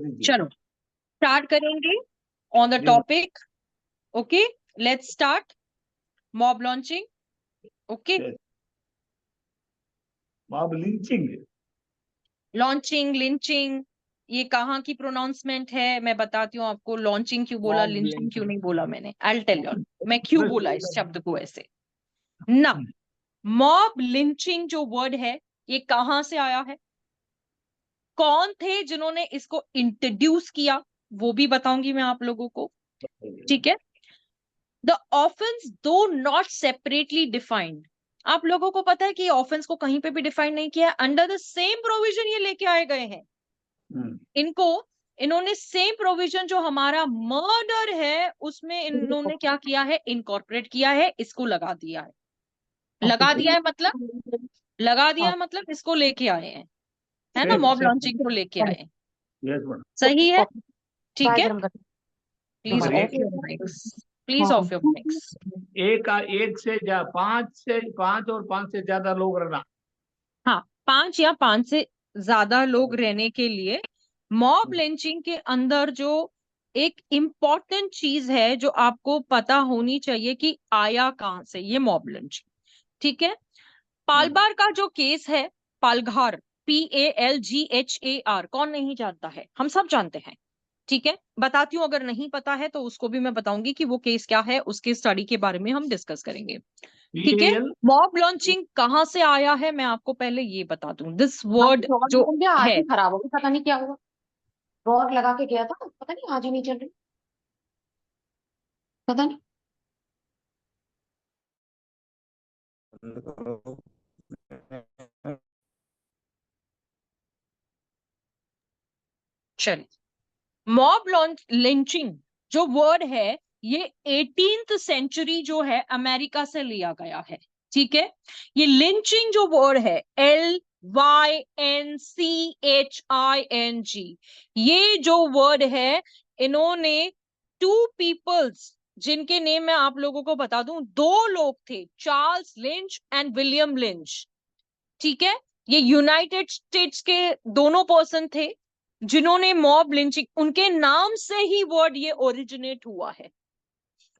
चलो स्टार्ट करेंगे on the topic. Okay, let's start. Mob launching. Okay, mob lynching. Launching, lynching, ये कहाँ की प्रोनाउंसमेंट है मैं बताती हूँ आपको. लॉन्चिंग क्यों बोला, लिंचिंग क्यों नहीं बोला मैंने. आई विल टेल यू मैं क्यों बोला इस शब्द को ऐसे ना. मॉब लिंचिंग जो वर्ड है ये कहाँ से आया है, कौन थे जिन्होंने इसको इंट्रोड्यूस किया, वो भी बताऊंगी मैं आप लोगों को. ठीक है. द ऑफेंस दो नॉट सेपरेटली डिफाइंड. आप लोगों को पता है कि ऑफेंस को कहीं पे भी डिफाइन नहीं किया है. अंडर द सेम प्रोविजन ये लेके आए गए हैं. इन्होंने सेम प्रोविजन जो हमारा मर्डर है उसमें इन्होंने क्या किया है, इनकॉर्पोरेट किया है, इसको लगा दिया है. लगा दिया है मतलब, लगा दिया है मतलब इसको लेके आए हैं, है ना. मॉब लॉन्चिंग को लेके आए हैं. सही है, ठीक है. Please of your mics, please of your mics. एक से पांच और पांच से ज्यादा लोग रहना. हाँ, 5 या 5 से ज्यादा लोग रहने के लिए मॉब लिंचिंग के अंदर जो एक इम्पॉर्टेंट चीज है जो आपको पता होनी चाहिए कि आया कहां से ये मॉब लिंचिंग. ठीक है. पालबार का जो केस है, पालघार, PALGHAR, कौन नहीं जानता है, हम सब जानते हैं. ठीक है, बताती हूँ. अगर नहीं पता है तो उसको भी मैं बताऊंगी कि वो केस क्या है, उसके स्टडी के बारे में हम डिस्कस करेंगे. ठीक है. मॉब लॉन्चिंग कहां से आया है मैं आपको पहले ये बता दूं. दिस वर्ड जो आज है, ही खराब हो गया, पता नहीं क्या हुआ. रॉड लगा के गया था, पता नहीं आज ही नहीं चल रही, पता नहीं. चलिए. मॉब लिंचिंग जो वर्ड है ये 18th सेंचुरी जो है अमेरिका से लिया गया है. ठीक है. ये लिंचिंग जो वर्ड है, LYNCHING, ये जो वर्ड है इन्होंने 2 पीपल्स जिनके नेम मैं आप लोगों को बता दूं, 2 लोग थे, Charles lynch and William lynch. ठीक है. ये यूनाइटेड स्टेट्स के दोनों पर्सन थे जिन्होंने मॉब लिंचिंग, उनके नाम से ही वर्ड ये ओरिजिनेट हुआ है.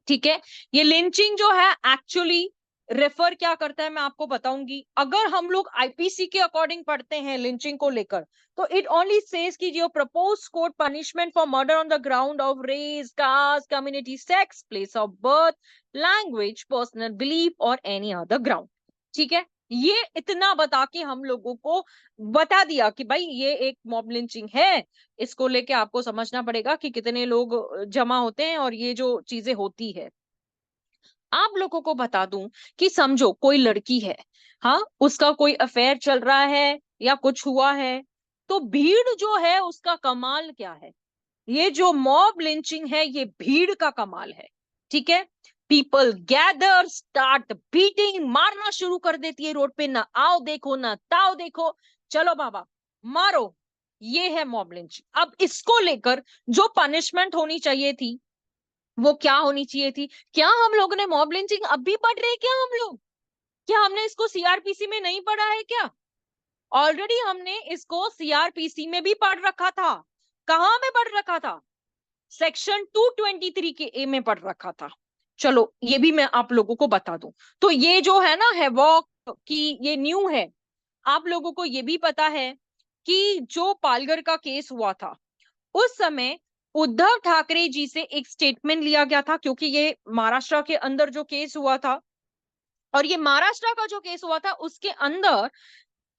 ठीक है. ये लिंचिंग जो है एक्चुअली रेफर क्या करता है मैं आपको बताऊंगी. अगर हम लोग आईपीसी के अकॉर्डिंग पढ़ते हैं लिंचिंग को लेकर, तो इट ओनली सेज कि जो propose court punishment for murder on the ground of race, caste, community, sex, place of birth, language, personal belief और एनी अदर ग्राउंड. ठीक है. ये इतना बता के हम लोगों को बता दिया कि भाई ये एक मॉब लिंचिंग है. इसको लेके आपको समझना पड़ेगा कि कितने लोग जमा होते हैं और ये जो चीजें होती है. आप लोगों को बता दूं कि समझो कोई लड़की है, हाँ, उसका कोई अफेयर चल रहा है या कुछ हुआ है, तो भीड़ जो है उसका कमाल क्या है. ये जो मॉब लिंचिंग है ये भीड़ का कमाल है. ठीक है. पीपल गैदर, स्टार्ट बीटिंग, मारना शुरू कर देती है रोड पे, ना आओ देखो ना ताओ देखो, चलो बाबा मारो. ये है मॉब लिंचिंग. अब इसको लेकर जो पनिशमेंट होनी चाहिए थी वो क्या होनी चाहिए थी. क्या हम लोगों ने मॉब लिंचिंग अब भी पढ़ रहे हैं क्या हम लोग, क्या हमने इसको सीआरपीसी में नहीं पढ़ा है क्या. ऑलरेडी हमने इसको सीआरपीसी में भी पढ़ रखा था. कहां में पढ़ रखा था, सेक्शन 223 के ए में पढ़ रखा था. चलो ये भी मैं आप लोगों को बता दूं. तो ये जो है ना हैवॉक की, ये न्यू है. आप लोगों को ये भी पता है कि जो पालघर का केस हुआ था उस समय उद्धव ठाकरे जी से एक स्टेटमेंट लिया गया था, क्योंकि ये महाराष्ट्र के अंदर जो केस हुआ था, और ये महाराष्ट्र का जो केस हुआ था उसके अंदर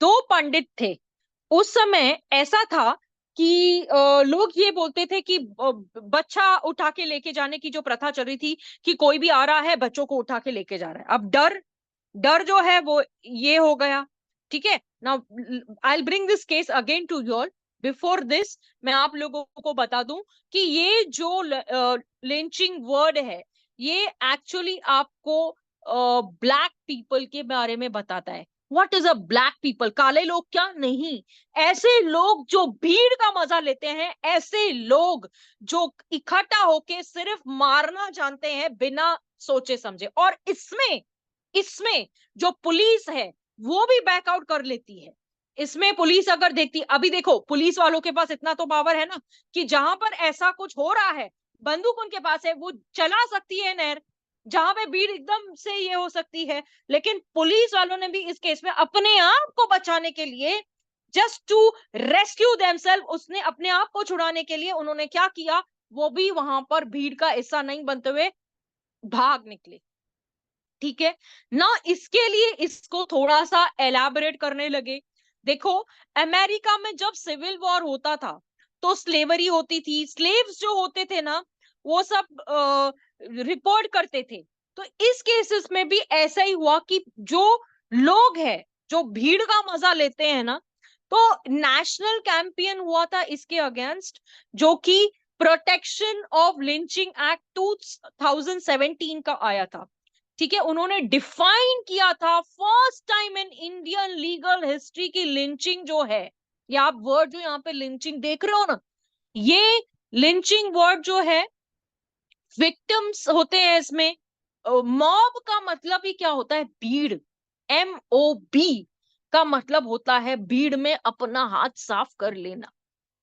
2 पंडित थे. उस समय ऐसा था कि लोग ये बोलते थे कि बच्चा उठा के लेके जाने की जो प्रथा चल रही थी कि कोई भी आ रहा है बच्चों को उठा के लेके जा रहा है. अब डर डर जो है वो ये हो गया. ठीक है. Now I will bring this case again to you all. Before this मैं आप लोगों को बता दूं कि ये जो लिंचिंग वर्ड है ये एक्चुअली आपको ब्लैक पीपल के बारे में बताता है. What is a black people, काले लोग क्या नहीं, ऐसे लोग जो भीड़ का मजा लेते हैं, ऐसे लोग जो इकट्ठा होके सिर्फ मारना जानते हैं बिना सोचे समझे. और इसमें इसमें जो पुलिस है वो भी बैकआउट कर लेती है. इसमें पुलिस अगर देखती, अभी देखो पुलिस वालों के पास इतना तो पावर है ना कि जहां पर ऐसा कुछ हो रहा है, बंदूक उनके पास है, वो चला सकती है नहर, जहां पे भीड़ एकदम से ये हो सकती है। लेकिन पुलिस वालों ने भी इस केस में अपने आप को बचाने के लिए, जस्ट टू रेस्क्यू देमसेल्फ, उसने अपने आप को छुड़ाने के लिए उन्होंने क्या किया, वो भी वहां पर भीड़ का हिस्सा नहीं बनते हुए भाग निकले। ठीक है ना, इसके लिए इसको थोड़ा सा एलैबोरेट करने लगे। देखो, अमेरिका में जब सिविल वॉर होता था तो स्लेवरी होती थी, स्लेव्स जो होते थे ना वो सब रिपोर्ट करते थे। तो इस केसेस में भी ऐसा ही हुआ कि जो लोग हैं, जो भीड़ का मजा लेते हैं ना, तो नेशनल कैंपेन हुआ था इसके अगेंस्ट, जो कि प्रोटेक्शन ऑफ लिंचिंग एक्ट 2017 का आया था। ठीक है, उन्होंने डिफाइन किया था first time in Indian legal history की लिंचिंग जो है, ये आप वर्ड जो यहाँ पे लिंचिंग देख रहे हो ना, ये लिंचिंग वर्ड जो है, विक्टिम्स होते हैं इसमें। मॉब का मतलब ही क्या होता है, भीड़, MOB का मतलब होता है भीड़ में अपना हाथ साफ कर लेना,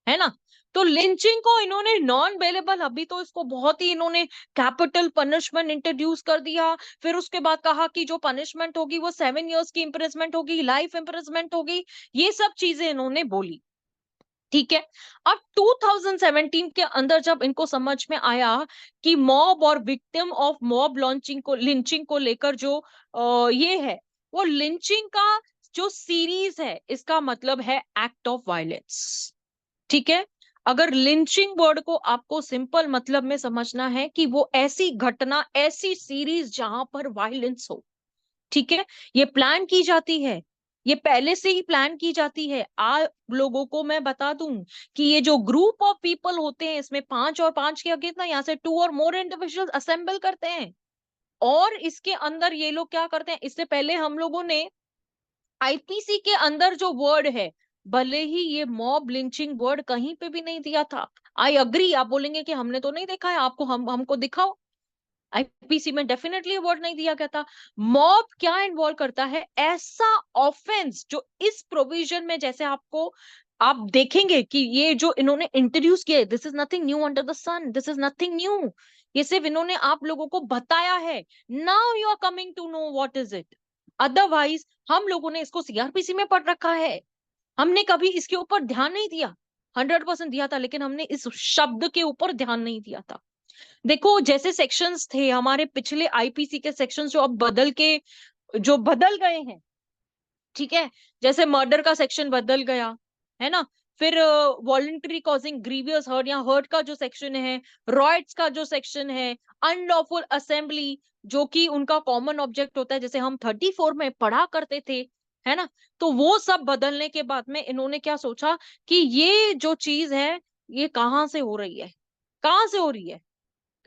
है ना। तो लिंचिंग को इन्होंने नॉन बेलेबल, अभी तो इसको बहुत ही इन्होंने कैपिटल पनिशमेंट इंट्रोड्यूस कर दिया। फिर उसके बाद कहा कि जो पनिशमेंट होगी वो 7 years की इम्प्रिजमेंट होगी, लाइफ इम्प्रिजमेंट होगी, ये सब चीजें इन्होंने बोली। ठीक है, अब 2017 के अंदर जब इनको समझ में आया कि मॉब और विक्टिम ऑफ मॉब लॉन्चिंग को, लिंचिंग को लेकर जो ये है, वो लिंचिंग का जो सीरीज है, इसका मतलब है एक्ट ऑफ वायलेंस। ठीक है, अगर लिंचिंग वर्ड को आपको सिंपल मतलब में समझना है कि वो ऐसी घटना, ऐसी सीरीज जहां पर वायलेंस हो। ठीक है, ये प्लान की जाती है, ये पहले से ही प्लान की जाती है। आप लोगों को मैं बता दूं कि ये जो ग्रुप ऑफ पीपल होते हैं, इसमें 5 और 5 के कितना, यहाँ से 2 और मोर इंडिविजुअल्स असेंबल करते हैं, और इसके अंदर ये लोग क्या करते हैं, इससे पहले हम लोगों ने आईपीसी के अंदर जो वर्ड है, भले ही ये मॉब लिंचिंग वर्ड कहीं पे भी नहीं दिया था। आई अग्री, आप बोलेंगे कि हमने तो नहीं देखा है, आपको हमको दिखाओ। आईपीसी में डेफिनेटली वर्ड नहीं दिया गया था। मॉब क्या इन्वॉल्व करता है, ऐसा ऑफेंस जो इस प्रोविजन में, जैसे आपको आप देखेंगे कि ये जो इन्होंने इंट्रोड्यूस किया, this is nothing new under the sun, this is nothing new, ये सिर्फ इन्होंने आप लोगों को बताया है। Now you are coming to know what is it. Otherwise हम लोगों ने इसको सीआरपीसी में पढ़ रखा है, हमने कभी इसके ऊपर ध्यान नहीं दिया। 100% दिया था, लेकिन हमने इस शब्द के ऊपर ध्यान नहीं दिया था। देखो, जैसे सेक्शंस थे हमारे पिछले आईपीसी के सेक्शंस, जो अब बदल के, जो बदल गए हैं। ठीक है, जैसे मर्डर का सेक्शन बदल गया, है ना। फिर वॉलंटरी कॉजिंग ग्रीवियस हर्ट या हर्ट का जो सेक्शन है, रॉयट्स का जो सेक्शन है, अनलॉफुल असेंबली जो कि उनका कॉमन ऑब्जेक्ट होता है, जैसे हम 34 में पढ़ा करते थे, है ना। तो वो सब बदलने के बाद में इन्होंने क्या सोचा कि ये जो चीज है, ये कहाँ से हो रही है, कहाँ से हो रही है,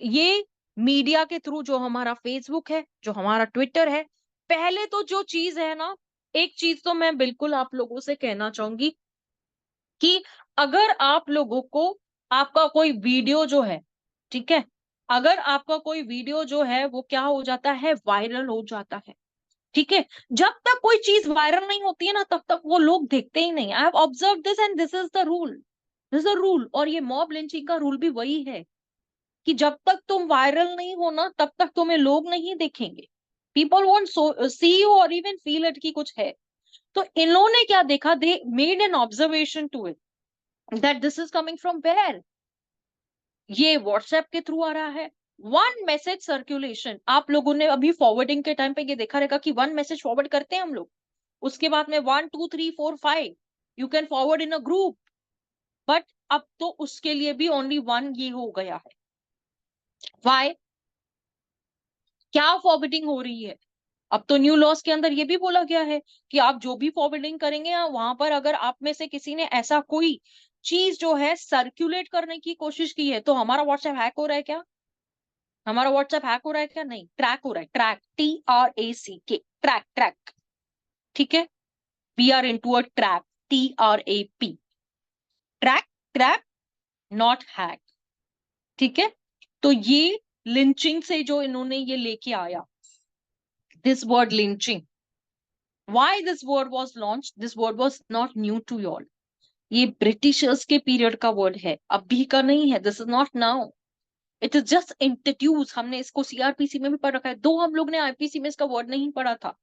ये मीडिया के थ्रू, जो हमारा फेसबुक है, जो हमारा ट्विटर है। पहले तो जो चीज है ना, एक चीज तो मैं बिल्कुल आप लोगों से कहना चाहूंगी कि अगर आप लोगों को आपका कोई वीडियो जो है, ठीक है, अगर आपका कोई वीडियो जो है वो क्या हो जाता है, वायरल हो जाता है। ठीक है, जब तक कोई चीज वायरल नहीं होती है ना, तब तक वो लोग देखते ही नहीं। I have observe this and this is the rule, this is the rule. और ये मॉब लिंचिंग का रूल भी वही है कि जब तक तुम वायरल नहीं हो ना, तब तक तुम्हें लोग नहीं देखेंगे। पीपल वॉन्ट सी यू और इवन फील इट की कुछ है। तो इन्होंने क्या देखा, they made an observation to it that this is coming from where, ये व्हाट्सएप के थ्रू आ रहा है। वन मैसेज सर्कुलेशन, आप लोगों ने अभी फॉरवर्डिंग के टाइम पे ये देखा रहेगा कि वन मैसेज फॉरवर्ड करते हैं हम लोग, उसके बाद में 1 2 3 4 5 you can forward in a group. But अब तो उसके लिए भी ओनली वन ये हो गया है। वाई, क्या फॉरवर्डिंग हो रही है? अब तो न्यू लॉस के अंदर ये भी बोला गया है कि आप जो भी फॉरवर्डिंग करेंगे, वहां पर अगर आप में से किसी ने ऐसा कोई चीज जो है सर्कुलेट करने की कोशिश की है, तो हमारा व्हाट्सएप हैक हो रहा है क्या, हमारा व्हाट्सएप हैक हो रहा है क्या, नहीं, ट्रैक हो रहा है, ट्रैक, TRACK, ट्रैक, ट्रैक। ठीक है, we are in to a trap, TRAP, track, trap, not hack. ठीक है, तो ये लिंचिंग से जो इन्होंने ये लेके आया, this word lynching, Why this word was launched? This word was not new to you all. ये ब्रिटिशर्स के पीरियड का वर्ड है, अभी का नहीं है. This is not now, it is just introduce. हमने इसको सीआरपीसी में भी पढ़ रखा है, दो हम लोग ने आईपीसी में इसका वर्ड नहीं पढ़ा था,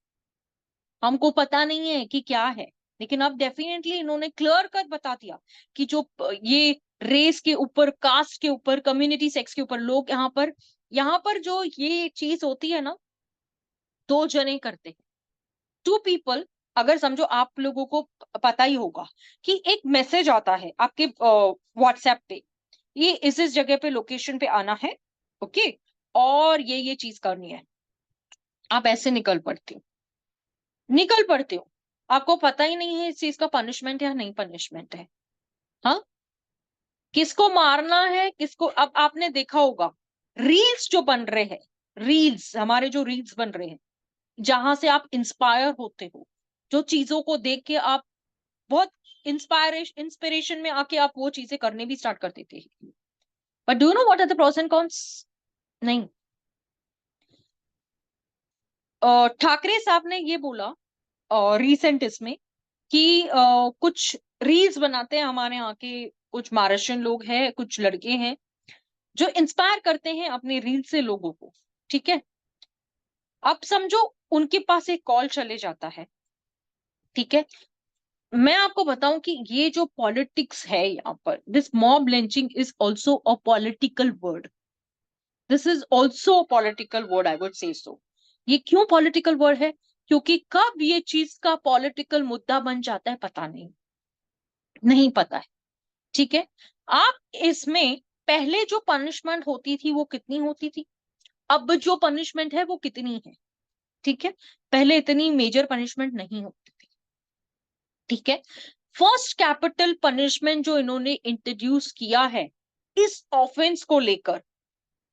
हमको पता नहीं है कि क्या है. लेकिन अब डेफिनेटली इन्होंने क्लियर कट बता दिया कि जो ये रेस के ऊपर, कास्ट के ऊपर, कम्युनिटी, सेक्स के ऊपर लोग यहाँ पर जो ये चीज होती है ना, दो जने करते हैं, टू पीपल. अगर समझो आप लोगों को पता ही होगा कि एक मैसेज आता है आपके व्हाट्सएप पे, ये इस जगह पे, लोकेशन पे आना है, ओके, और ये चीज करनी है. आप ऐसे निकल पड़ते हो, आपको पता ही नहीं है इस चीज का पनिशमेंट है या नहीं पनिशमेंट है. हाँ, किसको मारना है, किसको. अब आपने देखा होगा रील्स जो बन रहे हैं, रील्स, हमारे जो रील्स बन रहे हैं, जहां से आप इंस्पायर होते हो, जो चीजों को देख के आप बहुत इंस्पिरेशन में आके आप वो चीजें करने भी स्टार्ट कर देते हैं. But do you know what are the pros and cons? नहीं. ठाकरे साहब ने ये बोला रिसेंट इसमें कि कुछ रील्स बनाते हैं हमारे यहाँ के कुछ महाराष्ट्रियन लोग हैं, कुछ लड़के हैं जो इंस्पायर करते हैं अपने रील से लोगों को. ठीक है, अब समझो उनके पास एक कॉल चले जाता है. ठीक है, मैं आपको बताऊं कि ये जो पॉलिटिक्स है यहाँ पर, this mob lynching is also a political word. This is also a political word, I would say so. ये क्यों पॉलिटिकल वर्ड है? क्योंकि कब ये चीज का पॉलिटिकल मुद्दा बन जाता है पता नहीं पता है. ठीक है, आप इसमें पहले जो पनिशमेंट होती थी वो कितनी होती थी, अब जो पनिशमेंट है वो कितनी है. ठीक है, पहले इतनी मेजर पनिशमेंट नहीं होती थी. ठीक है, फर्स्ट कैपिटल पनिशमेंट जो इन्होंने इंट्रोड्यूस किया है इस ऑफेंस को लेकर,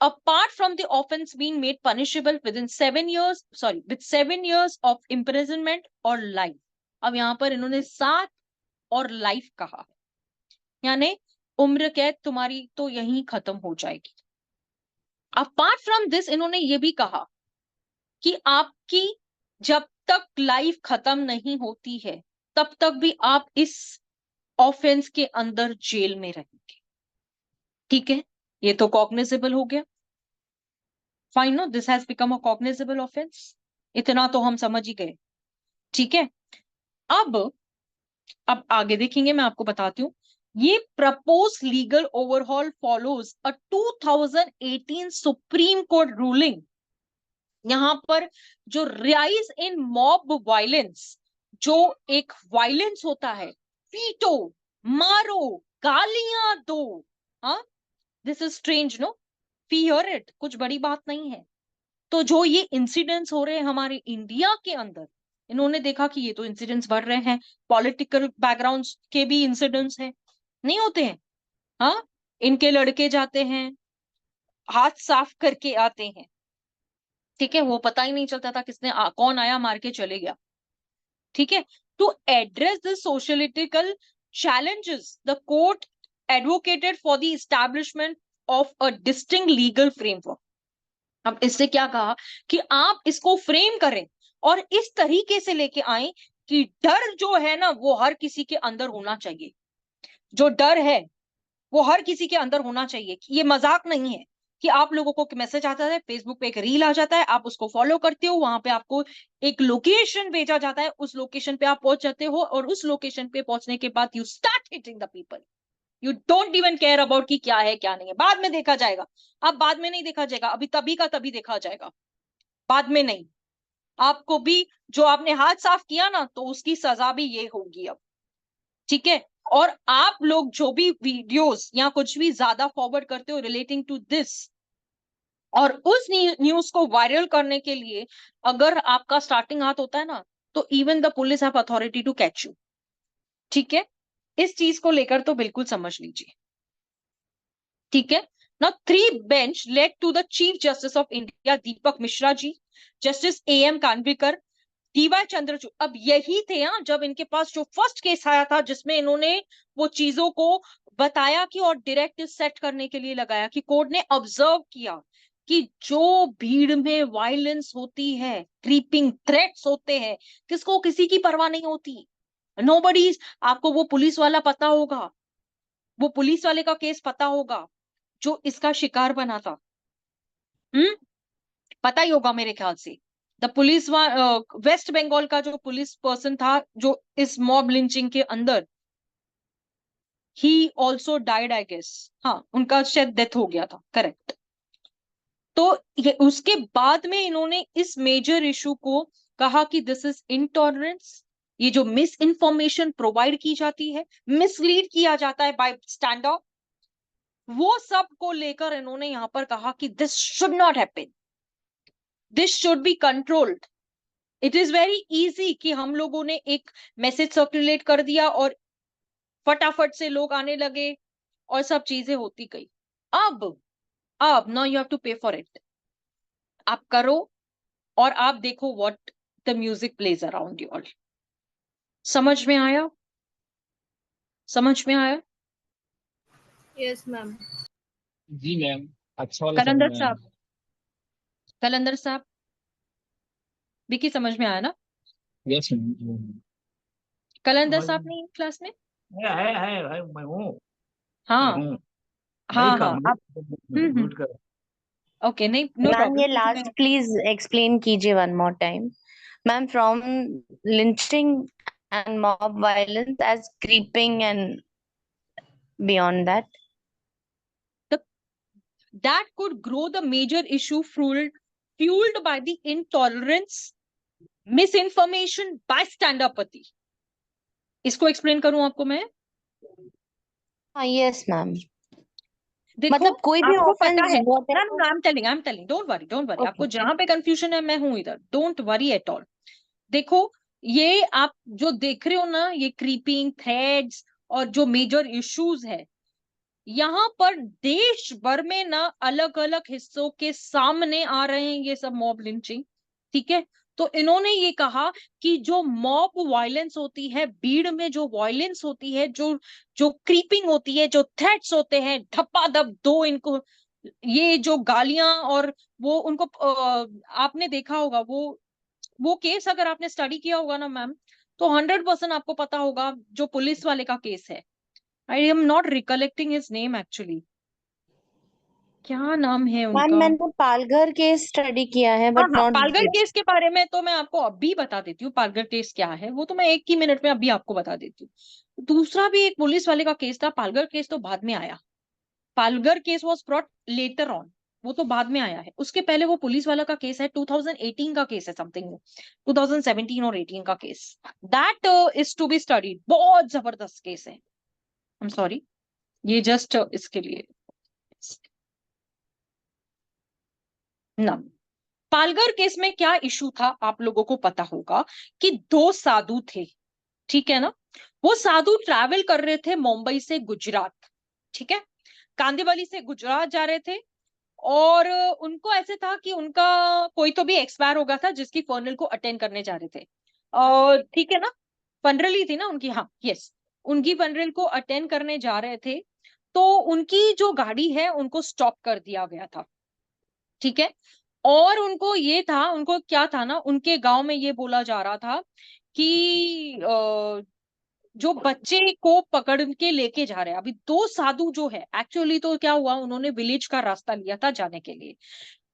apart from the offense being made punishable within 7 years of imprisonment or life. अब यहां पर इन्होंने 7 और लाइफ कहा है, यानी उम्र कैद तुम्हारी तो यहीं खत्म हो जाएगी. अपार्ट फ्रॉम दिस इन्होंने ये भी कहा कि आपकी जब तक लाइफ खत्म नहीं होती है तब तक भी आप इस ऑफेंस के अंदर जेल में रहेंगे. ठीक है, ये तो कॉग्निजेबल हो गया. Fine, no, this has become a cognizable offence. इतना तो हम समझ ही गए. ठीक है, अब आगे देखेंगे, मैं आपको बताती हूँ. ये propose legal overhaul follows a 2018 supreme court ruling. यहां पर जो राइज इन मॉब वायलेंस, जो एक वायलेंस होता है, पीटो, मारो, गालियां दो. हाँ, this is strange, no? Fear it, कुछ बड़ी बात नहीं है. तो जो ये इंसिडेंट्स हो रहे हैं हमारे इंडिया के अंदर, इन्होंने देखा कि ये तो इंसिडेंट्स बढ़ रहे हैं, पॉलिटिकल बैकग्राउंड के भी इंसिडेंट्स हैं, नहीं होते हैं. हाँ, इनके लड़के जाते हैं, हाथ साफ करके आते हैं. ठीक है, वो पता ही नहीं चलता था किसने कौन आया मार के चले गया. ठीक है, to address the sociopolitical challenges, the court advocated for the establishment of a distinct legal framework. अब इससे क्या कहा कि आप इसको फ्रेम करें और इस तरीके से लेके आए कि डर जो है ना वो हर किसी के अंदर होना चाहिए. जो डर है वो हर किसी के अंदर होना चाहिए. कि ये मजाक नहीं है कि आप लोगों को मैसेज आता है, फेसबुक पे एक रील आ जाता है, आप उसको फॉलो करते हो, वहां पे आपको एक लोकेशन भेजा जाता है, उस लोकेशन पे आप पहुंच जाते हो और उस लोकेशन पे पहुंचने के बाद you start hitting the people. You don't even care about कि क्या है क्या नहीं है, बाद में देखा जाएगा. अब बाद में नहीं देखा जाएगा, अभी तभी का तभी देखा जाएगा, बाद में नहीं. आपको भी जो आपने हाथ साफ किया ना तो उसकी सजा भी ये होगी अब. ठीक है, और आप लोग जो भी वीडियोस या कुछ भी ज्यादा फॉरवर्ड करते हो रिलेटिंग टू दिस और उस न्यूज को वायरल करने के लिए अगर आपका स्टार्टिंग हाथ होता है ना, तो even the police have authority to catch you. ठीक है, इस चीज को लेकर तो बिल्कुल समझ लीजिए. ठीक है, now 3 bench led to the Chief Justice of India Deepak Mishra ji, justice AM Khanwilkar, DY Chandrachud. अब यही थे जब इनके पास जो फर्स्ट केस आया था जिसमें इन्होंने वो चीजों को बताया कि और डायरेक्ट सेट करने के लिए लगाया कि कोर्ट ने ऑब्जर्व किया कि जो भीड़ में वायलेंस होती है, क्रीपिंग थ्रेट्स होते हैं, किसको किसी की परवाह नहीं होती। नोबडी। आपको वो पुलिस वाला पता होगा, वो पुलिस वाले का केस पता होगा जो इसका शिकार बना था। पता ही होगा मेरे ख्याल से। द पुलिस वेस्ट बंगाल का जो पुलिस पर्सन था जो इस मॉब लिंचिंग के अंदर, he also died I guess. हाँ, उनका शायद डेथ हो गया था, करेक्ट। तो ये उसके बाद में इन्होंने इस मेजर इशू को कहा कि दिस इज इंटॉलरेंस। ये जो मिस इन्फॉर्मेशन प्रोवाइड की जाती है, मिसलीड किया जाता है बाय स्टैंड अप, वो सब को लेकर इन्होंने यहां पर कहा कि this should not happen, this should be controlled. It is very easy कि हम लोगों ने एक मैसेज सर्कुलेट कर दिया और फटाफट से लोग आने लगे और सब चीजें होती गई। अब now you have to pay for it. आप करो और आप देखो what the music plays around you all. समझ में आया? समझ में आया? Yes ma'am. जी मैम, अच्छा वाला कलंदर समझ में साहब, कलंदर साहब, विकी समझ में आया ना? Yes ma'am. कलंदर समझ साहब नहीं क्लास में? है, मैं हूँ, मैं हाँ हूँ। नहीं हाँ हाँ, कहा, आप म्यूट कर। ओके, नहीं, नो मैम ये प्रॉब्लम। लास्ट प्लीज एक्सप्लेन कीजिए one more time. Ma'am, from lynching and mob violence as creeping and beyond that. that could grow the major issue fueled by the intolerance, misinformation by stand-upati। इसको explain करूं आपको मैं? हाँ yes ma'am. देखो, मतलब कोई भी आपको पता ऑफेंस है ना, whatever- I am telling, don't worry, don't worry. Okay. आपको जहां पे कंफ्यूजन है मैं हूं इधर, डोंट वरी एट ऑल। देखो, ये आप जो देख रहे हो ना, ये क्रीपिंग थ्रेड्स और जो मेजर इश्यूज है, यहाँ पर देश भर में ना अलग अलग हिस्सों के सामने आ रहे हैं ये सब मॉब लिंचिंग। ठीक है, तो इन्होंने ये कहा कि जो मॉब वायलेंस होती है, भीड़ में जो वायलेंस होती है, जो जो क्रीपिंग होती है, जो थ्रेट्स होते हैं, धप्पाधप दो इनको, ये जो गालियां और वो उनको आपने देखा होगा वो केस, अगर आपने स्टडी किया होगा ना मैम, तो 100% आपको पता होगा जो पुलिस वाले का केस है। I am not recollecting his name actually, क्या नाम है मैम उनका? मैंने पालघर केस स्टडी किया है हाँ बट हाँ, नॉट पालघर केस के बारे में तो मैं आपको अभी बता देती हूँ, पालघर केस क्या है वो तो मैं एक ही मिनट में अभी आपको बता देती हूँ। दूसरा भी एक पुलिस वाले का केस था, पालघर केस तो बाद में आया। Palghar case was brought later on, वो तो बाद में आया है। उसके पहले वो पुलिस वाला का केस है, 2018 का केस है, समथिंग 2017 और 18 का केस। That is to be studied, बहुत जबरदस्त केस है। आई एम सॉरी, ये जस्ट इसके लिए ना। पालघर केस में क्या इशू था आप लोगों को पता होगा कि दो साधु थे, ठीक है ना? वो साधु ट्रैवल कर रहे थे मुंबई से गुजरात, ठीक है, कांदिवली से गुजरात जा रहे थे। और उनको ऐसे था कि उनका कोई तो भी एक्सपायर हो गया था जिसकी फर्नल को अटेंड करने जा रहे थे, और ठीक है ना, फनरल ही थी ना उनकी, हाँ यस, उनकी फनरल को अटेंड करने जा रहे थे। तो उनकी जो गाड़ी है उनको स्टॉप कर दिया गया था, ठीक है। और उनको ये था, उनको क्या था ना, उनके गांव में ये बोला जा रहा था कि जो बच्चे को पकड़ के लेके जा रहे हैं, अभी दो साधु जो है, एक्चुअली तो क्या हुआ, उन्होंने विलेज का रास्ता लिया था जाने के लिए,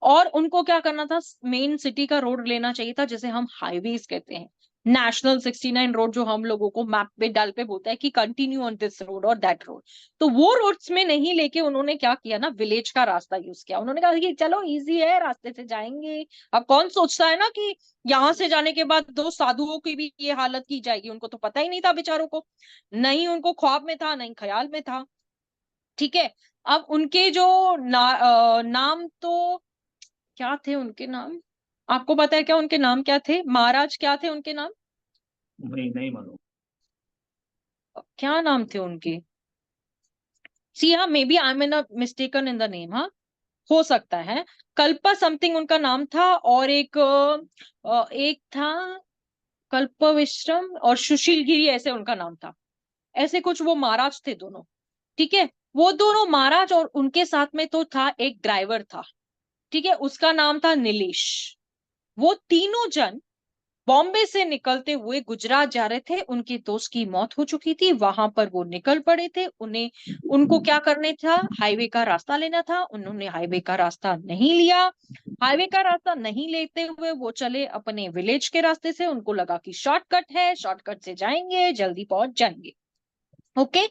और उनको क्या करना था, मेन सिटी का रोड लेना चाहिए था, जिसे हम हाईवेज कहते हैं। नेशनल 69 रोड जो हम लोगों को मैप पे डाल पे बोलता है कि कंटिन्यू ऑन दिस रोड और दैट रोड, तो वो रोड्स में नहीं लेके उन्होंने क्या किया ना, विलेज का रास्ता यूज किया। उन्होंने कहा कि चलो इजी है, रास्ते से जाएंगे। अब कौन सोचता है ना कि यहां से जाने के बाद दो साधुओं की भी ये हालत की जाएगी, उनको तो पता ही नहीं था बेचारों को, नहीं उनको ख्वाब में था, नहीं ख्याल में था, ठीक है। अब उनके जो नाम तो क्या थे उनके नाम, आपको पता है क्या उनके नाम क्या थे? महाराज क्या थे उनके नाम? नहीं मालूम। क्या नाम थे उनके? सी हाँ, maybe I am mistaken in the name, हाँ हो सकता है। कल्पा समथिंग उनका नाम था, और एक था कल्प विश्रम और सुशील गिरी, ऐसे उनका नाम था, ऐसे कुछ वो महाराज थे दोनों, ठीक है। वो दोनों महाराज, और उनके साथ में तो था एक ड्राइवर था, ठीक है, उसका नाम था नीलेश। वो तीनों जन बॉम्बे से निकलते हुए गुजरात जा रहे थे, उनके दोस्त की मौत हो चुकी थी, वहां पर वो निकल पड़े थे। उनको क्या करने था, हाईवे का रास्ता लेना था, उन्होंने हाईवे का रास्ता नहीं लिया। हाईवे का रास्ता नहीं लेते हुए वो चले अपने विलेज के रास्ते से, उनको लगा कि शॉर्टकट है, शॉर्टकट से जाएंगे, जल्दी पहुंच जाएंगे। ओके,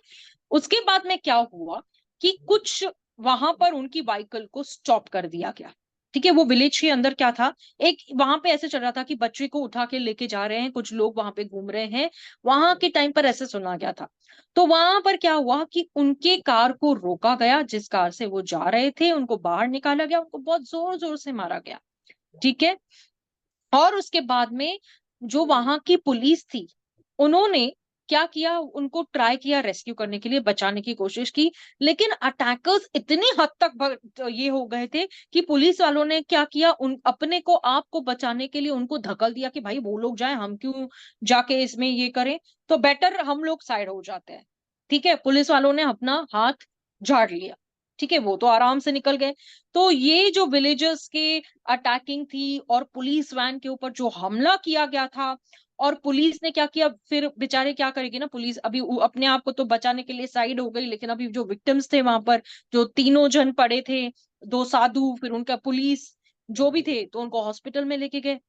उसके बाद में क्या हुआ कि कुछ वहां पर उनकी व्हीकल को स्टॉप कर दिया गया। ठीक है, वो विलेज के अंदर क्या था, एक वहां पे ऐसे चल रहा था कि बच्चे को उठा के लेके जा रहे हैं, कुछ लोग वहां पे घूम रहे हैं, वहां के टाइम पर ऐसे सुना गया था। तो वहां पर क्या हुआ कि उनके कार को रोका गया, जिस कार से वो जा रहे थे, उनको बाहर निकाला गया, उनको बहुत जोर जोर से मारा गया। ठीक है, और उसके बाद में जो वहां की पुलिस थी, उन्होंने क्या किया, उनको ट्राई किया रेस्क्यू करने के लिए, बचाने की कोशिश की, लेकिन अटैकर्स इतनी हद तक ये हो गए थे कि पुलिस वालों ने क्या किया, उन अपने को आप को बचाने के लिए उनको धकल दिया कि भाई वो लोग जाए, हम क्यों जाके इसमें ये करें, तो बेटर हम लोग साइड हो जाते हैं। ठीक है, पुलिस वालों ने अपना हाथ झाड़ लिया। ठीक है, वो तो आराम से निकल गए। तो ये जो विलेजर्स के अटैकिंग थी और पुलिस वैन के ऊपर जो हमला किया गया था, और पुलिस ने क्या किया, फिर बेचारे क्या करेगी ना पुलिस, अभी अपने आप को तो बचाने के लिए साइड हो गई, लेकिन अभी जो विक्टिम्स थे वहां पर, जो तीनों जन पड़े थे, दो साधु, फिर उनका पुलिस जो भी थे, तो उनको हॉस्पिटल में लेके गए,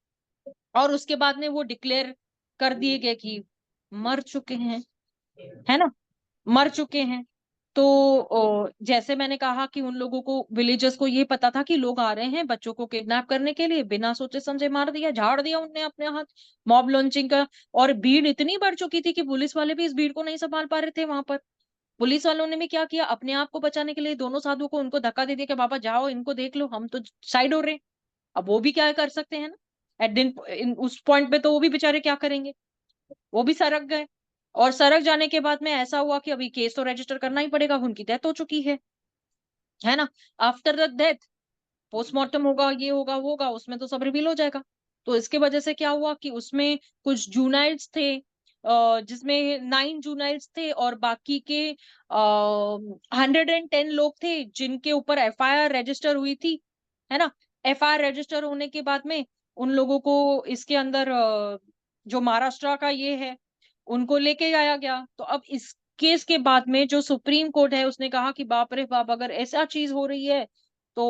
और उसके बाद में वो डिक्लेयर कर दिए गए कि मर चुके हैं, है ना, मर चुके हैं। तो जैसे मैंने कहा कि उन लोगों को, विलेजर्स को ये पता था कि लोग आ रहे हैं बच्चों को किडनैप करने के लिए, बिना सोचे समझे मार दिया, झाड़ दिया उनने अपने हाथ, मॉब लॉन्चिंग का। और भीड़ इतनी बढ़ चुकी थी कि पुलिस वाले भी इस भीड़ को नहीं संभाल पा रहे थे वहां पर। पुलिस वालों ने भी क्या किया, अपने आप को बचाने के लिए दोनों साधुओं को उनको धक्का दे दिया कि बाबा जाओ, इनको देख लो, हम तो साइड हो रहे हैं। अब वो भी क्या कर सकते हैं ना, एट दिन उस पॉइंट पे तो वो भी बेचारे क्या करेंगे, वो भी सरक गए। और सरक जाने के बाद में ऐसा हुआ कि अभी केस तो रजिस्टर करना ही पड़ेगा, उनकी डेथ हो चुकी है ना। आफ्टर द डेथ पोस्टमार्टम होगा, ये होगा वो होगा, उसमें तो सब रिवील हो जाएगा। तो इसके वजह से क्या हुआ कि उसमें कुछ जूनाइल्स थे, जिसमें 9 जूनाइल्स थे, और बाकी के 110 लोग थे जिनके ऊपर एफआईआर रजिस्टर हुई थी, है ना। एफआईआर रजिस्टर होने के बाद में उन लोगों को इसके अंदर जो महाराष्ट्र का ये है, उनको लेके आया गया। तो अब इस केस के बाद में जो सुप्रीम कोर्ट है, उसने कहा कि बाप रे बाप, अगर ऐसा चीज हो रही है तो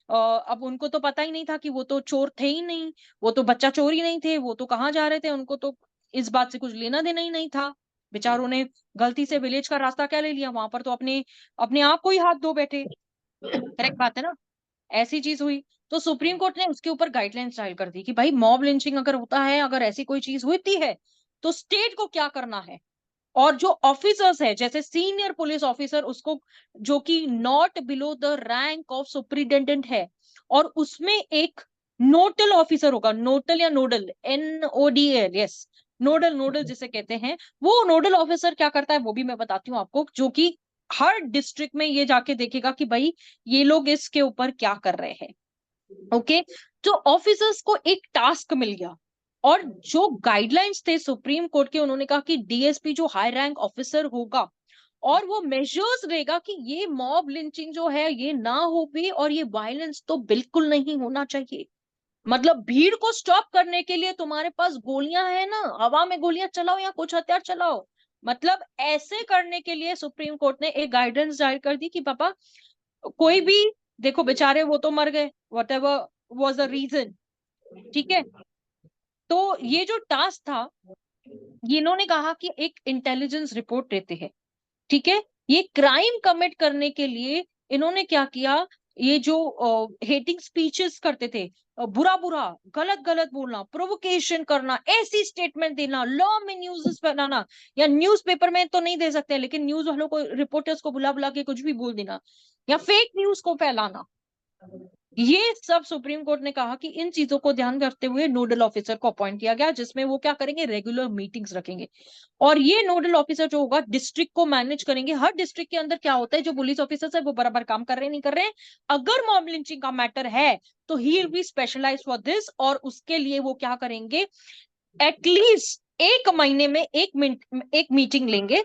अब उनको तो पता ही नहीं था कि वो तो चोर थे ही नहीं, वो तो बच्चा चोर ही नहीं थे, वो तो कहाँ जा रहे थे, उनको तो इस बात से कुछ लेना देना ही नहीं था। बेचारों ने गलती से विलेज का रास्ता क्या ले लिया, वहां पर तो अपने अपने आप को ही हाथ धो बैठे। करेक्ट बात है ना, ऐसी चीज हुई। तो सुप्रीम कोर्ट ने उसके ऊपर गाइडलाइंस जारी कर दी कि भाई मॉब लिंचिंग अगर होता है, अगर ऐसी कोई चीज होती है, तो स्टेट को क्या करना है। और जो ऑफिसर्स है, जैसे सीनियर पुलिस ऑफिसर, उसको जो कि not below the rank of superintendent है, और उसमें एक नोडल ऑफिसर होगा, नोडल या nodal, NODL, yes, nodal, nodal जिसे कहते हैं, वो नोडल ऑफिसर क्या करता है वो भी मैं बताती हूँ आपको, जो कि हर डिस्ट्रिक्ट में ये जाके देखेगा कि भाई ये लोग इसके ऊपर क्या कर रहे हैं। ओके, तो ऑफिसर्स को एक टास्क मिल गया, और जो गाइडलाइंस थे सुप्रीम कोर्ट के, उन्होंने कहा कि DSP जो हाई रैंक ऑफिसर होगा, और वो मेजर्स लेगा कि ये मॉब लिंचिंग जो है ये ना हो भी, और ये वायलेंस तो बिल्कुल नहीं होना चाहिए। मतलब भीड़ को स्टॉप करने के लिए तुम्हारे पास गोलियां है ना, हवा में गोलियां चलाओ या कुछ हथियार चलाओ। मतलब ऐसे करने के लिए सुप्रीम कोर्ट ने एक गाइडेंस जारी कर दी कि पापा कोई भी, देखो बेचारे वो तो मर गए, whatever was the reason. ठीक है, तो ये जो टास्क था, ये इन्होंने कहा कि एक इंटेलिजेंस रिपोर्ट देते हैं। ठीक है, ये क्राइम कमिट करने के लिए इन्होंने क्या किया, ये जो हेटिंग स्पीचेस करते थे, बुरा बुरा, गलत गलत बोलना, प्रोवोकेशन करना, ऐसी स्टेटमेंट देना, लॉ में न्यूज़ बनाना, या न्यूज़पेपर में तो नहीं दे सकते, लेकिन न्यूज वालों को, रिपोर्टर्स को बुला बुला के कुछ भी बोल देना, या फेक न्यूज को फैलाना, ये सब सुप्रीम कोर्ट ने कहा कि इन चीजों को ध्यान रखते हुए नोडल ऑफिसर को अपॉइंट किया गया, जिसमें वो क्या करेंगे, रेगुलर मीटिंग्स रखेंगे। और ये नोडल ऑफिसर जो होगा डिस्ट्रिक्ट को मैनेज करेंगे। हर डिस्ट्रिक्ट के अंदर क्या होता है, जो पुलिस ऑफिसर्स है वो बराबर काम कर रहे हैं नहीं कर रहे हैं, अगर मॉब लिंचिंग का मैटर है तो he will be specialise for this, और उसके लिए वो क्या करेंगे, एटलीस्ट एक महीने में एक मीटिंग लेंगे।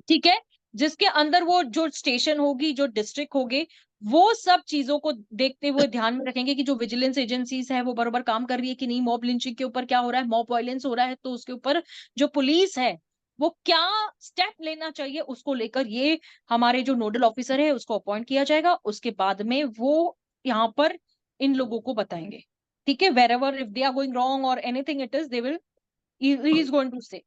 ठीक है, जिसके अंदर वो जो स्टेशन होगी, जो डिस्ट्रिक्ट होगे, वो सब चीजों को देखते हुए ध्यान में रखेंगे कि जो विजिलेंस एजेंसीज है वो बराबर काम कर रही है कि नहीं, मॉब लिंचिंग के ऊपर क्या हो रहा है, मॉब वायलेंस हो रहा है तो उसके ऊपर जो पुलिस है वो क्या स्टेप लेना चाहिए, उसको लेकर ये हमारे जो नोडल ऑफिसर है उसको अपॉइंट किया जाएगा। उसके बाद में वो यहाँ पर इन लोगों को बताएंगे, ठीक है, wherever if they are going wrong or anything it is, they will he is going to say,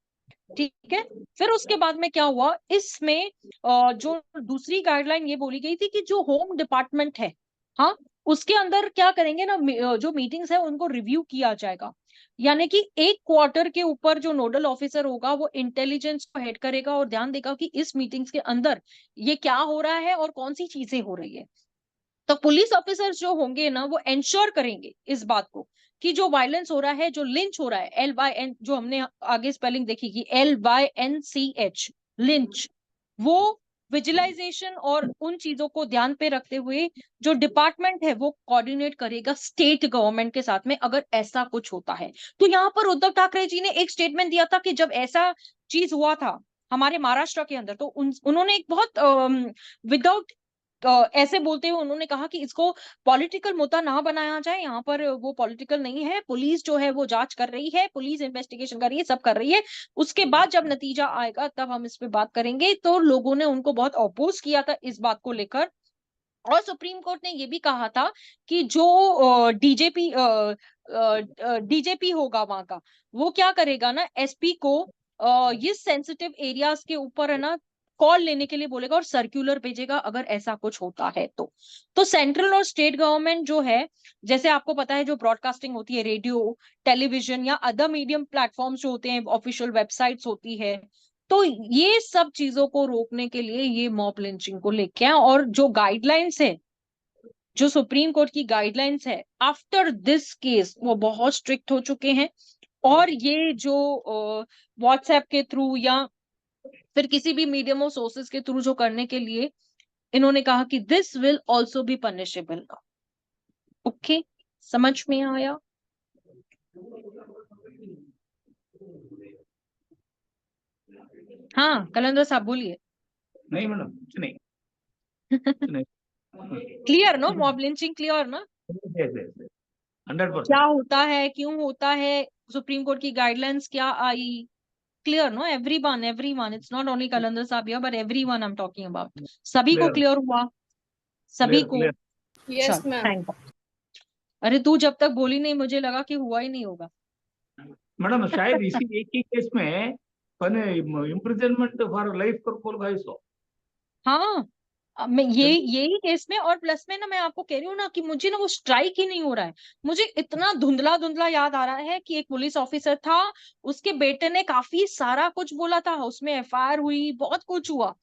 ठीक है। फिर उसके बाद में क्या हुआ, इसमें जो दूसरी गाइडलाइन ये बोली गई थी कि जो होम डिपार्टमेंट है, हाँ, उसके अंदर क्या करेंगे ना, जो मीटिंग्स है उनको रिव्यू किया जाएगा, यानी कि एक क्वार्टर के ऊपर जो नोडल ऑफिसर होगा वो इंटेलिजेंस को हेड करेगा और ध्यान देगा कि इस मीटिंग्स के अंदर ये क्या हो रहा है और कौन सी चीजें हो रही है। तो पुलिस ऑफिसर्स जो होंगे ना वो एंश्योर करेंगे इस बात को कि जो वायलेंस हो रहा है, जो लिंच हो रहा है, LYN, जो हमने आगे स्पेलिंग देखी कि LYNCH, लिंच, वो विजुअलाइजेशन और उन चीजों को ध्यान पे रखते हुए जो डिपार्टमेंट है वो कोऑर्डिनेट करेगा स्टेट गवर्नमेंट के साथ में अगर ऐसा कुछ होता है। तो यहाँ पर उद्धव ठाकरे जी ने एक स्टेटमेंट दिया था कि जब ऐसा चीज हुआ था हमारे महाराष्ट्र के अंदर, तो उन्होंने एक बहुत विदाउट ऐसे बोलते हुए उन्होंने कहा कि इसको पॉलिटिकल मुद्दा ना बनाया जाए, यहाँ पर वो पॉलिटिकल नहीं है, पुलिस जो है वो जांच कर रही है, पुलिस इन्वेस्टिगेशन कर रही है, सब कर रही है, उसके बाद जब नतीजा आएगा तब हम इस पे बात करेंगे। तो लोगों ने उनको बहुत अपोज किया था इस बात को लेकर, और सुप्रीम कोर्ट ने ये भी कहा था कि जो डीजेपी होगा वहां का, वो क्या करेगा ना, SP को ये सेंसिटिव एरियाज के ऊपर है ना कॉल लेने के लिए बोलेगा और सर्कुलर भेजेगा अगर ऐसा कुछ होता है तो सेंट्रल और स्टेट गवर्नमेंट जो है, जैसे आपको पता है जो ब्रॉडकास्टिंग होती है, रेडियो, टेलीविजन या अदर मीडियम प्लेटफॉर्म्स जो होते हैं, ऑफिशियल वेबसाइट्स होती है, तो ये सब चीजों को रोकने के लिए ये मॉब लिंचिंग को लेके आए। और जो गाइडलाइंस है, जो सुप्रीम कोर्ट की गाइडलाइंस है आफ्टर दिस केस, वो बहुत स्ट्रिक्ट हो चुके हैं। और ये जो व्हाट्सएप के थ्रू या फिर किसी भी मीडियम और सोर्सेज के थ्रू जो करने के लिए इन्होंने कहा कि this will also be punishable. Okay, समझ में आया? हाँ कलंदर साहब बोलिए। नहीं मैडम, कुछ नहीं, कुछ नहीं। Clear no, mob lynching clear ना, 100%। क्या होता है, क्यों होता है, सुप्रीम कोर्ट की गाइडलाइंस क्या आई, clear no, everyone, it's not only Kalandar sahab here but everyone I am talking about, सभी को क्लियर हुआ, सभी को? Yes, चलो, ma'am. Thank God. अरे तू जब तक बोली नहीं मुझे लगा कि हुआ ही नहीं होगा। मैडम शायद इसी एक ही केस में इम्प्रिजनमेंट फॉर लाइफ पर बोल गए सो। हाँ, मैं यही केस में, और प्लस में ना मैं आपको कह रही हूँ ना कि मुझे ना वो स्ट्राइक ही नहीं हो रहा है। मुझे इतना धुंधला धुंधला याद आ रहा है कि एक पुलिस ऑफिसर था, उसके बेटे ने काफी सारा कुछ बोला था, उसमें FIR हुई, बहुत कुछ हुआ,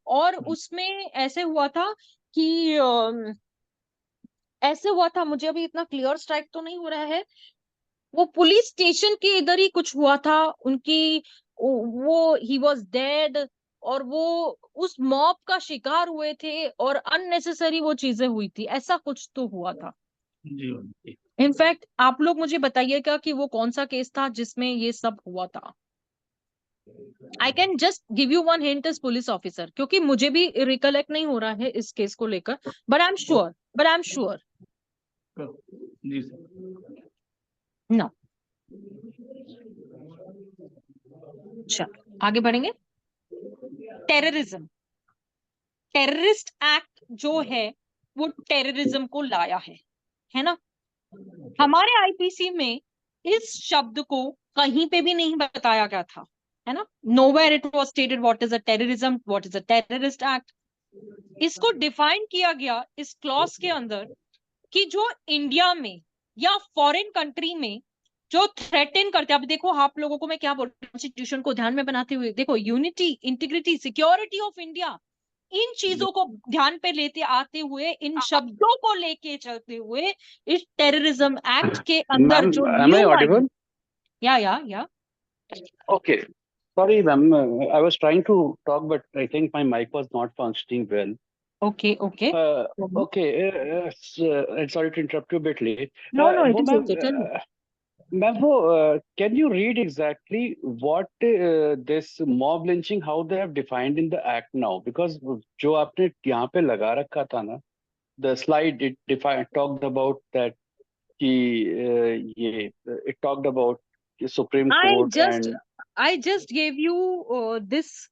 और उसमें ऐसे हुआ था कि ऐसे हुआ था, मुझे अभी इतना क्लियर स्ट्राइक तो नहीं हो रहा है, वो पुलिस स्टेशन के इधर ही कुछ हुआ था उनकी, वो ही वॉज डेड, और वो उस मॉब का शिकार हुए थे और अननेसेसरी वो चीजें हुई थी, ऐसा कुछ तो हुआ था। जी जी। इनफैक्ट आप लोग मुझे बताइएगा कि वो कौन सा केस था जिसमें ये सब हुआ था। I can just give you one hint as police officer, क्योंकि मुझे भी रिकलेक्ट नहीं हो रहा है इस केस को लेकर, बट आई एम श्योर जी सर। नो। चलो आगे बढ़ेंगे। टेररिज्म, टेररिस्ट एक्ट जो है वो टेररिज्म को लाया है ना। हमारे IPC में इस शब्द को कहीं पे भी नहीं बताया गया था, है ना, nowhere it was stated what is a terrorism, what is a terrorist act। इसको डिफाइन किया गया इस क्लॉज के अंदर कि जो इंडिया में या फॉरेन कंट्री में जो थ्रेटन करते हैं, अब देखो आप लोगों को मैं क्या बोल रही हूँ, कॉन्स्टिट्यूशन को ध्यान में बनाते हुए देखो, unity, integrity, security of India, इन चीजों को ध्यान पे लेते आते हुए, इन शब्दों को लेके चलते हुए इस टेररिज्म एक्ट के अंदर Ma'am, जो am I न्यू audible? या Okay. Sorry, ma'am. I was trying to talk, but I think my mic was not functioning well. Okay Okay. Sorry to interrupt you a bit late. No वो it is ma'am okay, tell me. Ma'am वो can you read exactly what this mob lynching, how they have defined in the act now? Because जो आपने यहाँ पे लगा रखा था ना, the slide it defined talked about that कि ये it talked about the Supreme Court and I just gave you this.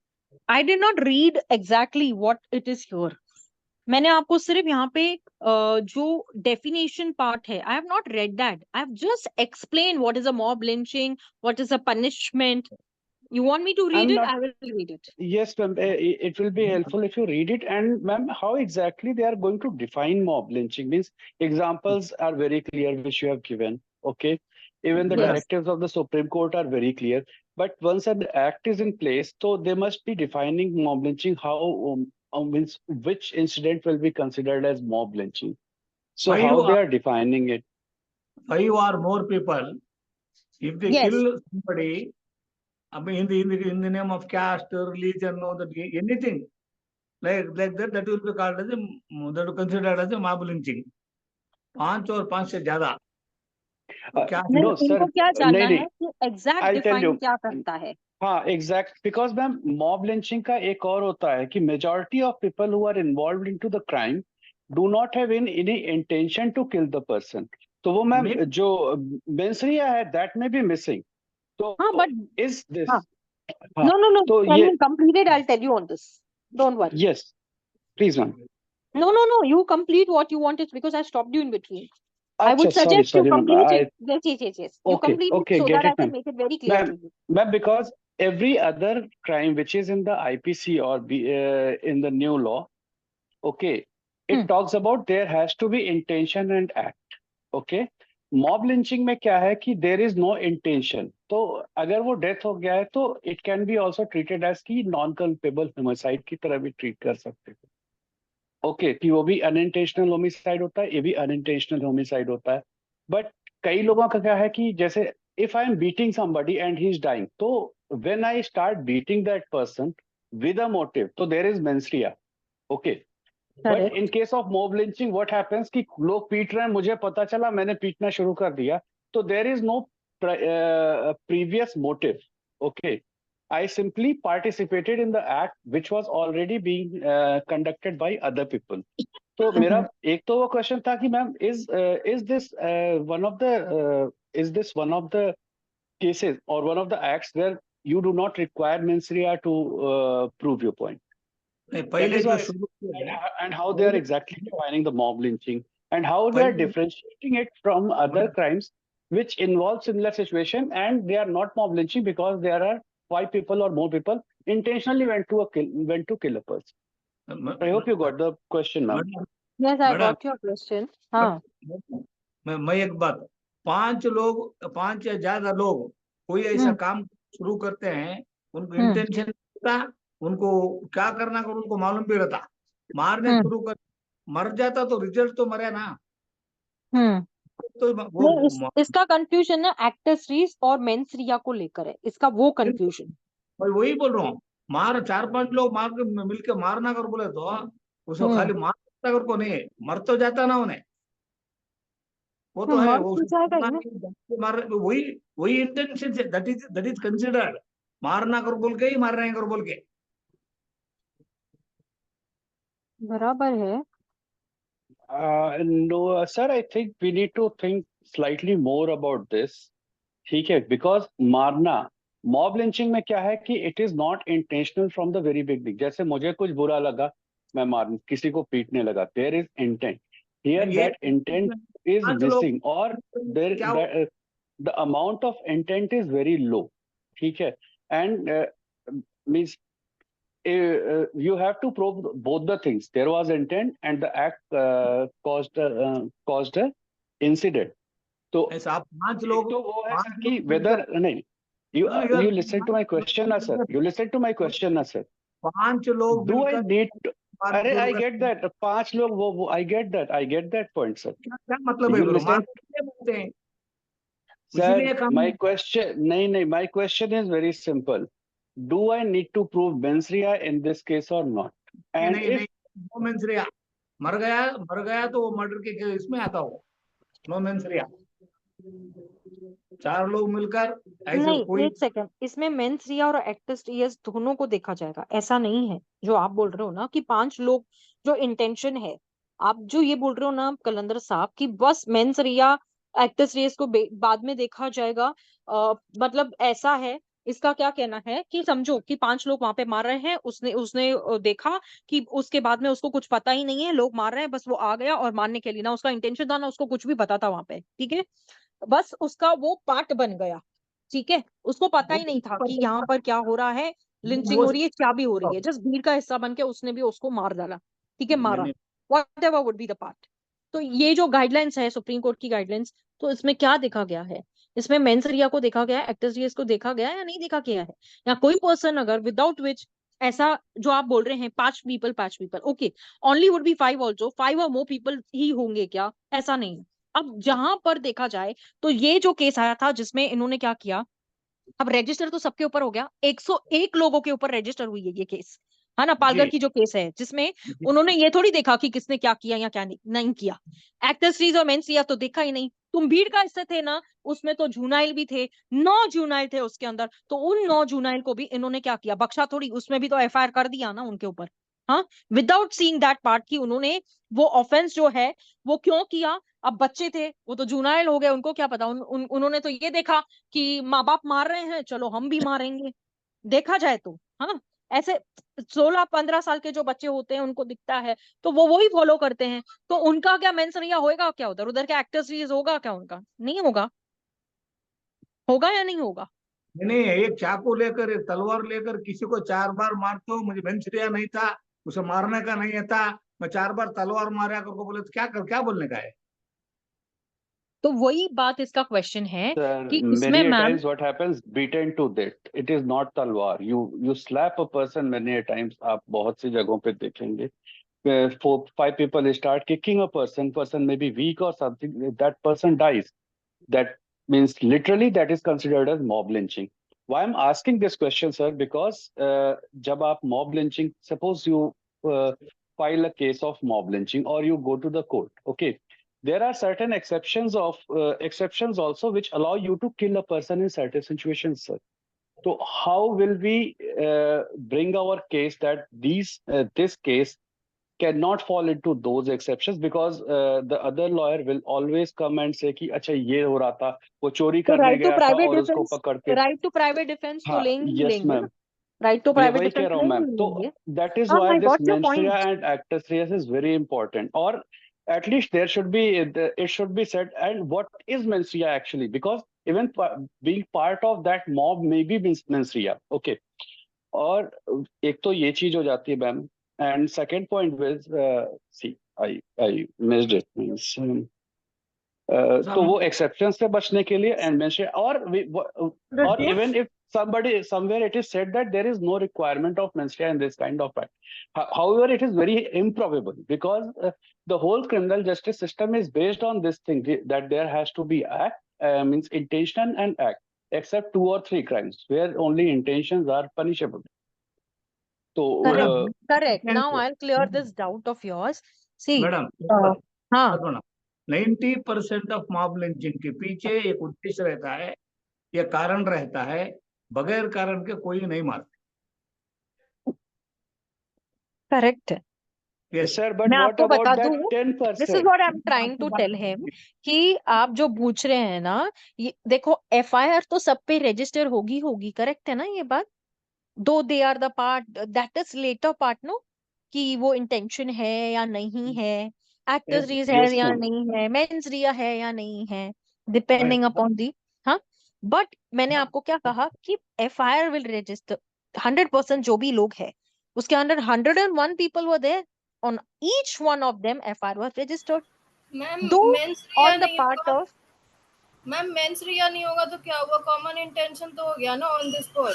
I did not read exactly what it is here. मैंने आपको सिर्फ यहाँ पे जो डेफिनेशन पार्ट है, I have not read that, I have just explain what is a mob lynching, what is a punishment. You want me to read I'm it? not. I will read it. Yes, ma'am. It will be helpful if you read it. And ma'am, how exactly they are going to define mob lynching? Means examples are very clear, which you have given. Okay. Even the Yes. directives of the Supreme Court are very clear. But once an act is in place, so they must be defining mob lynching. How means which incident will be considered as mob lynching? So Five how they or are defining it? 5 or more people, if they Yes. kill somebody, I mean, in the name of caste, religion, or that anything like that will be called as that will considered as a mob lynching. 5 और 5 से ज्यादा. तो क्या नहीं, No, इनको sir. क्या जानना नहीं, है कि exact I'll tell define you. क्या करता है. हाँ exact because ma'am mob lynching का एक और होता है कि majority of people who are involve into the crime do not have any intention to kill the person. तो वो मैम Maybe- जो मेंसरिया है दैट में बी मिसिंग. तो हाँ, but इज दिस हाँ. हाँ No. तो Can ये you complete it? I'll tell you on this. Don't worry. Yes please ma'am. No. You complete what you wanted because I stopped you in between. I अच्छा would sorry suggest you sorry ma'am complete I it. Yes. You Okay, complete okay, it so get that I it, can ma'am. make it very clear Ma'am, to you. ma'am, because every other crime which is in the IPC or in the new law, okay, it talks about there has to be intention and act. Okay, mob lynching में क्या है कि there is no intention. तो अगर वो death हो गया है तो it can be also treated as कि non culpable homicide की तरह भी treat कर सकते हैं. ओके कि वो भी अनइंटेंशनल होमिसाइड होता है, ये भी अनइंटेंशनल होमिसाइड होता है. बट कई लोगों का क्या है कि जैसे if I am beating somebody and he is dying, तो when I start beating that person with a motive, तो there is mens rea. Okay, but in case of mob lynching what happens कि लोग पीट रहे हैं, मुझे पता चला, मैंने पीटना शुरू कर दिया, तो there is no previous motive. Okay, I simply participated in the act which was already being conducted by other people. तो मेरा एक तो वो क्वेश्चन था कि ma'am is this one of the cases or one of the acts where you do not require mens rea to prove your point? नहीं, That पहले is जो why, शुरू किया and how they are exactly defining the mob lynching and how they are पहले- differentiating it from other crimes which involve similar situation, and they are not mob lynching because there are 5 people or more people intentionally went to kill a person. I hope you got the question, ma'am. Madam, Yes, I madam, got your question. हाँ. मैं एक बात, 5 लोग, 5 या ज्यादा लोग कोई ऐसा काम शुरू करते हैं, उनको इंटेंशन होता, उनको क्या करना कर उनको मालूम भी रहता, मारने शुरू कर, मर जाता तो रिजल्ट तो मरे ना. तो वो इसका कंफ्यूजन ना एक्टर्स और मेंस रिया को लेकर है, इसका वो कंफ्यूजन. मैं वही बोल रहा हूँ, मार 4-5 लोग मार के मिलके मारना कर बोले तो उसको खाली मारना कर को नहीं, मर तो जाता ना उन्हें, वो तो है, वो मार, वही intention say that is considered मारना कर बोल के ही मार रहे हैं कर बोल के. बराबर है. No, sir, I think we need to think slightly more about this. ठीक है, because मारना मॉब लिंचिंग में क्या है कि it is not intentional from the very beginning. जैसे मुझे कुछ बुरा लगा, मैं किसी को पीटने लगा, there is intent. Here that intent is missing और there the amount of intent is very low. ठीक है, and means you have to prove both the things. There was intent and the act caused a incident. तो ऐसा आप 5 लोग तो वो है सर कि वेदर नहीं, you listen to my question ना sir, you listen to my question ना सर. 5 लोग Do I मिलकर need to, अरे I शुरू get that 5 लोग वो I get that point sir. क्या मतलब है You बोलो, listen, मारते बोलते हैं, इसीलिए sir, काम my question नहीं, my question is very simple. Do I need to prove mens rea in this case or not? And नहीं, if नहीं, नो मेंस रिया, मर गया तो वो मर्डर के इसमें आता हो, नो मेंस रिया. चार लोग मिलकर ऐसे नहीं, कोई एक सेकंड, इसमें मेंस रिया और एक्ट्रेस रियस दोनों को देखा जाएगा, ऐसा नहीं है जो आप बोल रहे हो ना कि 5 लोग जो इंटेंशन है। आप जो ये बोल रहे हो ना कलंदर साहब कि बस मेंस रिया एक्ट्रेस रियस को बाद में देखा जाएगा, मतलब ऐसा है। इसका क्या कहना है कि समझो कि 5 लोग वहां पे मार रहे हैं, उसने उसने देखा कि उसके बाद में उसको कुछ पता ही नहीं है, लोग मार रहे हैं, बस वो आ गया और मारने के लिए, ना उसका इंटेंशन था ना उसको कुछ भी पता था वहां पे, ठीक है। बस उसका वो पार्ट बन गया, ठीक है। उसको पता ही नहीं था कि यहाँ पर क्या हो रहा है, लिंचिंग वो हो रही है, क्या भी हो रही है, जस्ट भीड़ का हिस्सा बन के उसने भी उसको मार डाला, ठीक है, मारा, मैंने what ever would be the part. तो ये जो गाइडलाइंस है सुप्रीम कोर्ट की गाइडलाइंस, तो इसमें क्या देखा गया है? इसमें मेंस रिया को देखा गया है, एक्ट्रेस रिया को देखा गया है या नहीं देखा गया है? या कोई पर्सन अगर विदाउट विच ऐसा जो आप बोल रहे हैं 5 people okay, only would be 5 also, 5 और मोर पीपल ही होंगे क्या? ऐसा नहीं। अब जहां पर देखा जाए तो ये जो केस आया था जिसमें इन्होंने क्या किया, अब रजिस्टर तो सबके ऊपर हो गया, 101 लोगों के ऊपर रजिस्टर हुई है ये केस, है ना, पालघर जी की जो केस है जिसमें जी उन्होंने ये थोड़ी देखा कि किसने क्या किया या क्या नहीं किया। एक्ट्रेस और मेंस रिया तो देखा ही नहीं। तुम भीड़ का हिस्से थे ना, उसमें तो जूनाइल भी थे, 9 जूनाइल थे उसके अंदर, तो उन 9 जूनाइल को भी इन्होंने क्या किया, बख्शा थोड़ी, उसमें भी तो एफआईआर कर दिया ना उनके ऊपर। हाँ, विदाउट सीइंग दैट पार्ट की उन्होंने वो ऑफेंस जो है वो क्यों किया। अब बच्चे थे, वो तो जूनाइल हो गए, उनको क्या पता, उन्होंने तो ये देखा कि माँ बाप मार रहे हैं, चलो हम भी मारेंगे, देखा जाए तो, हाँ। ऐसे 16-15 साल के जो बच्चे होते हैं उनको दिखता है तो वो वही फॉलो करते हैं। तो उनका क्या मेंसरिया होएगा क्या, उधर उधर के एक्टर्स रीज होगा क्या उनका? नहीं होगा, होगा या नहीं होगा? नहीं, एक चाकू लेकर एक तलवार लेकर किसी को 4 बार मारते हो, मुझे बेंचरिया नहीं था, उसे मारने का नहीं था, मैं 4 बार तलवार मारा करके बोले तो क्या बोलने का है? तो वही बात इसका क्वेश्चन है Sir, कि इसमें many a ma'am, times what happens, beaten to death. It is not talwar. You slap a person many a times. आप बहुत सी जगहों पे देखेंगे. 4-5 people start kicking a person. Person may be weak or something. That person dies. That means literally that is considered as mob lynching. Why I'm asking this question, sir? Because जब आप mob lynching, suppose you uh, file a case of mob lynching or you go to the court, okay? There are certain exceptions also which allow you to kill a person in certain situations, sir. So how will we bring our case that this case cannot fall into those exceptions, because the other lawyer will always come and say कि अच्छा ये हो रहा था, वो चोरी तो करने राइट टू गया था प्राइवेट और उसको डिफेंस, पकड़ के, राइट टू प्राइवेट डिफेंस तो हाँ, लेंगे ही यस लेंगे ना, मैम, राइट टू ये प्राइवेट वही कह डिफेंस रहा हूँ लेंगे मैम. ही तो लेंगे। दैट इज हाँ, why I this got your mens rea point. and actus reus is very important, or at least there should be, it should be said, and what is mens rea actually, because even being part of that mob may be mens rea, okay. और एक तो ये चीज हो जाती है ma'am, and second point which see I missed it means, तो वो एक्सेप्शन से बचने के लिए एंड मेंशन, और even if somebody somewhere it is said that there is no requirement of mens rea in this kind of act. However, it is very improbable, because the whole criminal justice system is based on this thing, that there has to be act, means intention and act, except 2 or 3 crimes where only intentions are punishable. तो correct, correct, now I will clear this doubt of yours. See, madam हाँ, 90% of mob lynching के पीछे एक उद्देश्य रहता है, या कारण रहता है, बगैर कारण के कोई नहीं मारता। करेक्ट है। Yes. सर, बट मैं व्हाट आपको अबाउट बता दैट दूं, this is 10%? What I am trying to tell him, कि आप जो पूछ रहे हैं ना, ये देखो एफआईआर तो सब पे रजिस्टर होगी होगी, करेक्ट है ना ये बात? Though they are the part, that is later part, no, कि वो इंटेंशन है या नहीं है, एक्टर्स Yes. रीज है यस या मैम. नहीं है, मेंस रिया है या नहीं है, डिपेंडिंग अपॉन दी, हाँ। बट मैंने आपको क्या कहा कि एफआईआर विल रजिस्टर 100%, जो भी लोग है उसके अंदर 101 people were there, on each one of them FIR was registered, ma'am though mens rea on the नहीं part होगा, of, मैम मेंस रिया नहीं होगा तो क्या हुआ, कॉमन इंटेंशन तो हो गया ना ऑन दिस स्पॉट।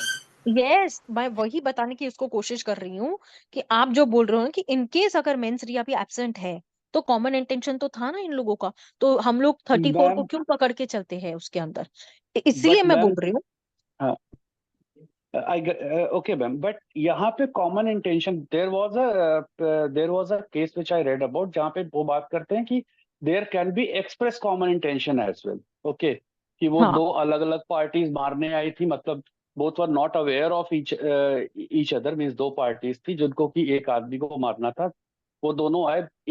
yes, मैं वही बताने की इसको कोशिश कर रही हूँ कि आप जो बोल रहे हो कि इन केस अगर मेंस रिया भी एब्सेंट है तो कॉमन इंटेंशन तो था ना इन लोगों का, तो हम लोग 34 को मैम, क्यों पकड़ के चलते हैं उसके अंदर, इसलिए बट मैं बोल मैम, रही हूँ। आई ओके मैम, बट यहाँ पे common intention, there was a case which I read about, जहाँ पे वो बात करते हैं कि there can be express common intention as well, okay, कि वो हाँ. दो अलग अलग पार्टीज मारने आई थी, मतलब both were not aware of each other, means दो पार्टीज थी जिनको कि एक आदमी को मारना था, वो दोनों आए